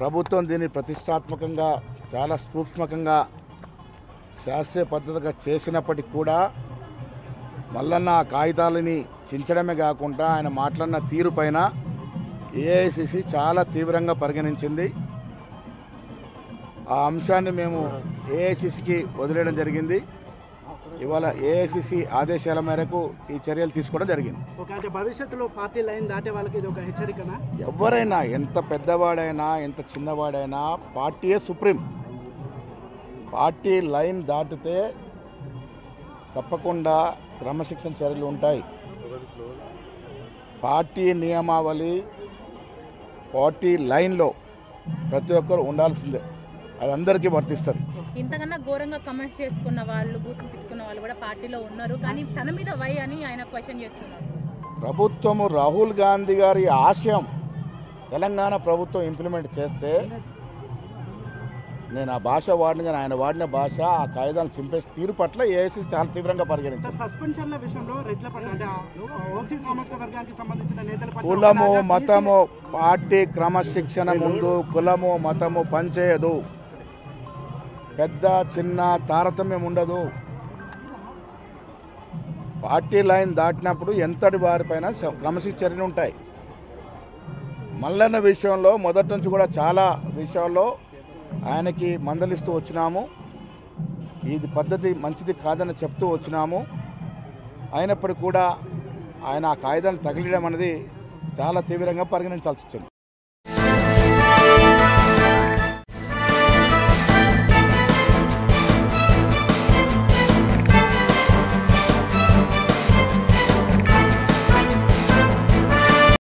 ప్రభుత్వం దీన్ని ప్రతిష్టాత్మకంగా చాలా సూక్ష్మకంగా శాస్త్రీయ పద్ధతిగా చేసినప్పటికీ కూడా మల్లన్న కాగితాలని చించడమే కాకుండా ఆయన మాట్లాడిన తీరు పైన ఏఐసిసి చాలా తీవ్రంగా పరిగణించింది. ఆ అంశాన్ని మేము ఏఐసిసికి వదిలేయడం జరిగింది. ఇవాళ ఏఐసిసి ఆదేశాల మేరకు ఈ చర్యలు తీసుకోవడం జరిగింది. భవిష్యత్తులో పార్టీ లైన్ దాటే వాళ్ళకి ఇది ఒక హెచ్చరికనా? ఎవరైనా ఎంత పెద్దవాడైనా ఎంత చిన్నవాడైనా పార్టీయే సుప్రీం. పార్టీ లైన్ దాటితే తప్పకుండా క్రమశిక్షణ చర్యలు ఉంటాయి. పార్టీ నియమావళి పార్టీ లైన్లో ప్రతి ఒక్కరు ఉండాల్సిందే. అది అందరికీ వర్తిస్తుంది. ఇంతకన్నా ఘోరంగా కమెంట్స్ చేసుకున్న వాళ్ళు, బూతులు తిట్టుకున్న వాళ్ళు కూడా పార్టీలో ఉన్నారు. కానీ తన మీద వై అని ఆయన క్వశ్చన్ చేస్తున్నారు. ప్రభుత్వము రాహుల్ గాంధీ గారి ఆశయం తెలంగాణ ప్రభుత్వం ఇంప్లిమెంట్ చేస్తే నేను ఆ భాష వాడిన కానీ ఆయన వాడిన భాష ఆ కాగితాలను చింపేసి తీరు పట్ల ఏఐసిసి చాలా తీవ్రంగా పరిగణించారు. సస్పెన్షన్ల విషయంలో రెడ్ల పట్ల అంటే ఓసీ సామాజిక వర్గానికి సంబంధించిన నేతల కులము మతము పార్టీ క్రమశిక్షణ ముందు కులము మతము పనిచేయదు. పెద్ద చిన్న తారతమ్యం ఉండదు. పార్టీ లైన్ దాటినప్పుడు ఎంతటి వారిపైన క్రమశిక్షణ చర్యలు ఉంటాయి. మల్లన్న విషయంలో మొదటి నుంచి కూడా చాలా విషయాల్లో ఆయనకి మందలిస్తూ వచ్చినాము. ఇది పద్ధతి మంచిది కాదని చెప్తూ వచ్చినాము. అయినప్పటికీ కూడా ఆయన ఆ కాగితాన్ని తగిలియడం అనేది చాలా తీవ్రంగా పరిగణించాల్సి వచ్చింది.